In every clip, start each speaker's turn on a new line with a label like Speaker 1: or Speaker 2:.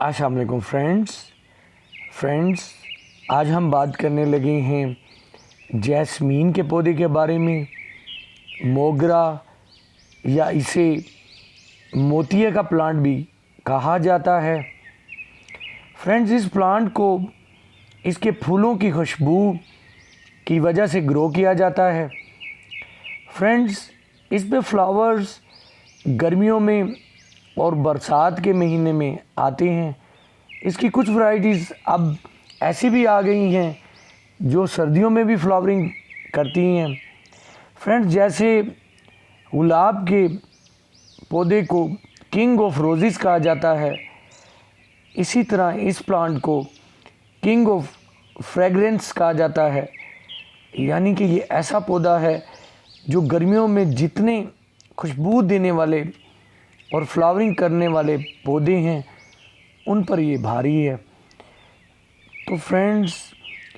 Speaker 1: अस्सलाम वालेकुम फ्रेंड्स आज हम बात करने लगे हैं जैस्मीन के पौधे के बारे में। मोगरा या इसे मोतिये का प्लांट भी कहा जाता है। फ्रेंड्स, इस प्लांट को इसके फूलों की खुशबू की वजह से ग्रो किया जाता है। फ्रेंड्स, इस पे फ्लावर्स गर्मियों में और बरसात के महीने में आते हैं। इसकी कुछ वैरायटीज़ अब ऐसी भी आ गई हैं जो सर्दियों में भी फ्लावरिंग करती हैं। फ्रेंड्स, जैसे गुलाब के पौधे को किंग ऑफ रोज़ेस कहा जाता है, इसी तरह इस प्लांट को किंग ऑफ फ्रेगरेंस कहा जाता है। यानी कि ये ऐसा पौधा है जो गर्मियों में जितने खुशबू देने वाले और फ्लावरिंग करने वाले पौधे हैं उन पर ये भारी है। तो फ्रेंड्स,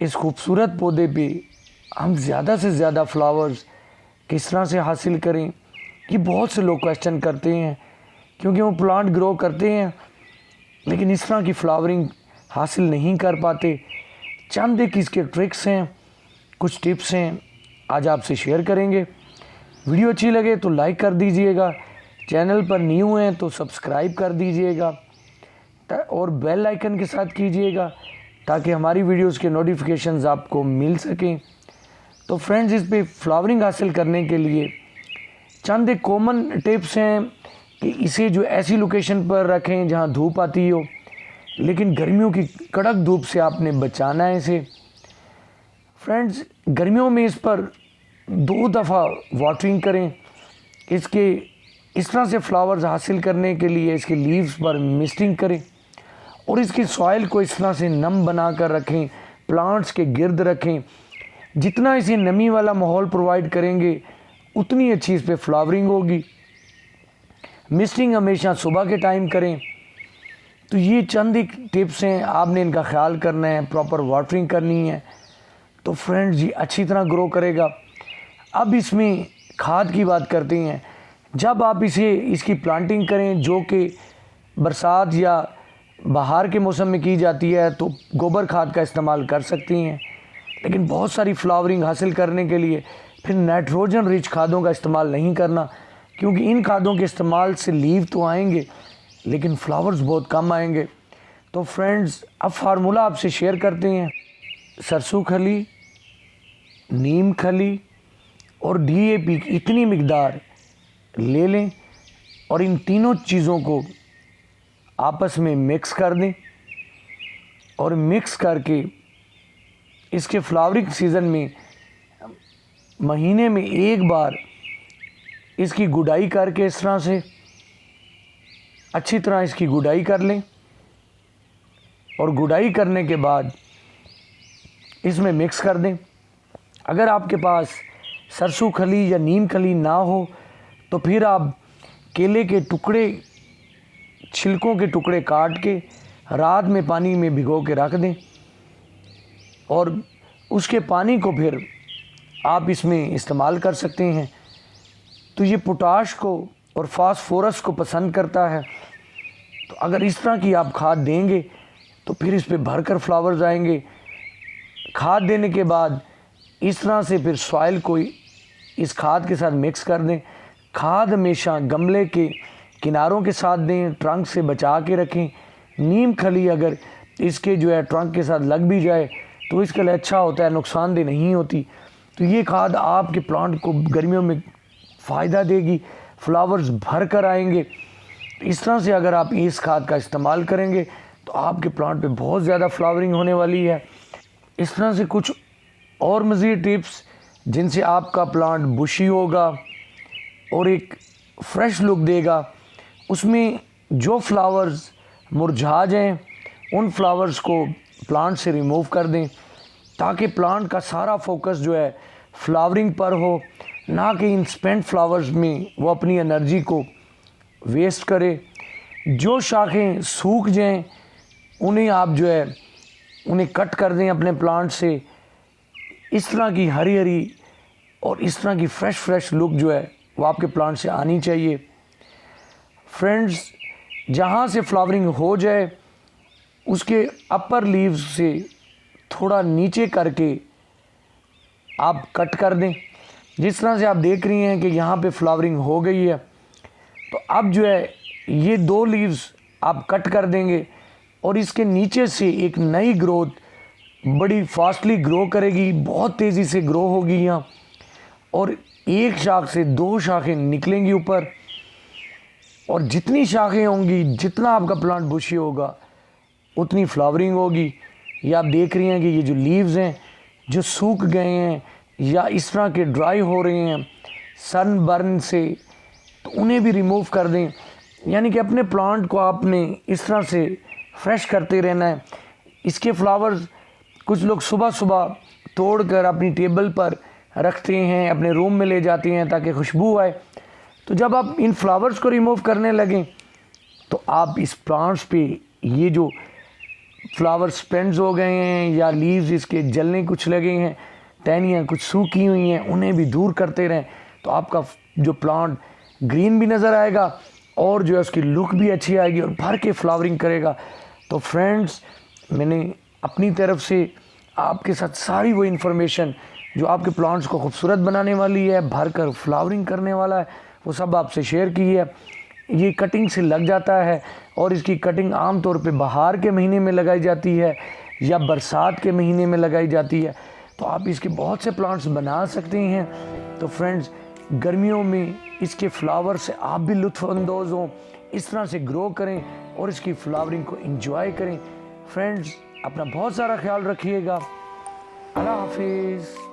Speaker 1: इस खूबसूरत पौधे पे हम ज़्यादा से ज़्यादा फ्लावर्स किस तरह से हासिल करें, ये बहुत से लोग क्वेश्चन करते हैं, क्योंकि वो प्लांट ग्रो करते हैं लेकिन इस तरह की फ्लावरिंग हासिल नहीं कर पाते। चंद एक इसके ट्रिक्स हैं, कुछ टिप्स हैं, आज आपसे शेयर करेंगे। वीडियो अच्छी लगे तो लाइक कर दीजिएगा, चैनल पर न्यू हैं तो सब्सक्राइब कर दीजिएगा और बेल आइकन के साथ कीजिएगा ताकि हमारी वीडियोस के नोटिफिकेशंस आपको मिल सकें। तो फ्रेंड्स, इस पे फ्लावरिंग हासिल करने के लिए चंद एक कॉमन टिप्स हैं कि इसे जो ऐसी लोकेशन पर रखें जहां धूप आती हो, लेकिन गर्मियों की कड़क धूप से आपने बचाना है इसे। फ्रेंड्स, गर्मियों में इस पर 2 दफ़ा वाटरिंग करें। इसके इस तरह से फ्लावर्स हासिल करने के लिए इसके लीव्स पर मिस्टिंग करें और इसकी सॉइल को इस तरह से नम बना कर रखें, प्लांट्स के गिर्द रखें। जितना इसे नमी वाला माहौल प्रोवाइड करेंगे उतनी अच्छी इस पर फ्लावरिंग होगी। मिस्टिंग हमेशा सुबह के टाइम करें। तो ये चंद एक टिप्स हैं, आपने इनका ख्याल करना है, प्रॉपर वाटरिंग करनी है, तो फ्रेंड्स ये अच्छी तरह ग्रो करेगा। अब इसमें खाद की बात करते हैं। जब आप इसकी प्लांटिंग करें जो कि बरसात या बहार के मौसम में की जाती है तो गोबर खाद का इस्तेमाल कर सकती हैं, लेकिन बहुत सारी फ्लावरिंग हासिल करने के लिए फिर नाइट्रोजन रिच खादों का इस्तेमाल नहीं करना, क्योंकि इन खादों के इस्तेमाल से लीव तो आएंगे लेकिन फ्लावर्स बहुत कम आएंगे। तो फ्रेंड्स, अब फार्मूला आपसे शेयर करते हैं। सरसों खली, नीम खली और DAP की इतनी मिकदार ले लें और इन तीनों चीज़ों को आपस में मिक्स कर दें और मिक्स करके इसके फ्लावरिंग सीज़न में महीने में एक बार इसकी गुड़ाई करके इस तरह से अच्छी तरह इसकी गुड़ाई कर लें और गुड़ाई करने के बाद इसमें मिक्स कर दें। अगर आपके पास सरसों खली या नीम खली ना हो तो फिर आप केले के टुकड़े, छिलकों के टुकड़े काट के रात में पानी में भिगो के रख दें और उसके पानी को फिर आप इसमें इस्तेमाल कर सकते हैं। तो ये पोटाश को और फास्फोरस को पसंद करता है, तो अगर इस तरह की आप खाद देंगे तो फिर इस पे भरकर फ्लावर्स आएंगे। खाद देने के बाद इस तरह से फिर सॉइल को इस खाद के साथ मिक्स कर दें। खाद हमेशा गमले के किनारों के साथ दें, ट्रंक से बचा के रखें। नीम खली अगर इसके जो है ट्रंक के साथ लग भी जाए तो इसके लिए अच्छा होता है, नुकसानदेह नहीं होती। तो ये खाद आपके प्लांट को गर्मियों में फ़ायदा देगी, फ्लावर्स भर कर आएंगे। इस तरह से अगर आप इस खाद का इस्तेमाल करेंगे तो आपके प्लांट पे बहुत ज़्यादा फ्लावरिंग होने वाली है। इस तरह से कुछ और मज़ीद टिप्स जिनसे आपका प्लांट बुशी होगा और एक फ्रेश लुक देगा। उसमें जो फ्लावर्स मुरझा जाएं उन फ्लावर्स को प्लांट से रिमूव कर दें ताकि प्लांट का सारा फोकस जो है फ्लावरिंग पर हो, ना कि इन स्पेंट फ्लावर्स में वो अपनी एनर्जी को वेस्ट करे। जो शाखें सूख जाएं उन्हें आप जो है उन्हें कट कर दें अपने प्लांट से। इस तरह की हरी हरी और इस तरह की फ्रेश लुक जो है वो आपके प्लांट से आनी चाहिए। फ्रेंड्स, जहाँ से फ्लावरिंग हो जाए उसके अपर लीव्स से थोड़ा नीचे करके आप कट कर दें। जिस तरह से आप देख रही हैं कि यहाँ पे फ्लावरिंग हो गई है, तो अब जो है ये 2 लीव्स आप कट कर देंगे और इसके नीचे से एक नई ग्रोथ बड़ी फास्टली ग्रो करेगी, बहुत तेज़ी से ग्रो होगी यहाँ, और एक शाख से 2 शाखें निकलेंगी ऊपर, और जितनी शाखें होंगी, जितना आपका प्लांट बुशी होगा, उतनी फ्लावरिंग होगी। ये आप देख रही हैं कि ये जो लीव्स हैं जो सूख गए हैं या इस तरह के ड्राई हो रहे हैं सन बर्न से, तो उन्हें भी रिमूव कर दें। यानी कि अपने प्लांट को आपने इस तरह से फ्रेश करते रहना है। इसके फ्लावर्स कुछ लोग सुबह सुबह तोड़कर अपनी टेबल पर रखते हैं, अपने रूम में ले जाते हैं ताकि खुशबू आए। तो जब आप इन फ्लावर्स को रिमूव करने लगें तो आप इस प्लांट्स पे ये जो फ्लावर स्पेंड्स हो गए हैं या लीव्स इसके जलने कुछ लगे हैं, टहनियाँ कुछ सूखी हुई हैं, उन्हें भी दूर करते रहें। तो आपका जो प्लांट ग्रीन भी नज़र आएगा और जो है उसकी लुक भी अच्छी आएगी और भर के फ्लावरिंग करेगा। तो फ्रेंड्स, मैंने अपनी तरफ से आपके साथ सारी वो इन्फॉर्मेशन जो आपके प्लांट्स को खूबसूरत बनाने वाली है, भर कर फ्लावरिंग करने वाला है, वो सब आपसे शेयर की है। ये कटिंग से लग जाता है और इसकी कटिंग आम तौर पे बहार के महीने में लगाई जाती है या बरसात के महीने में लगाई जाती है। तो आप इसके बहुत से प्लांट्स बना सकते हैं। तो फ्रेंड्स, गर्मियों में इसके फ्लावर से आप भी लुत्फ़अंदोज़ हों, इस तरह से ग्रो करें और इसकी फ्लावरिंग को एंजॉय करें। फ्रेंड्स, अपना बहुत सारा ख्याल रखिएगा। अल्लाह हाफिज़।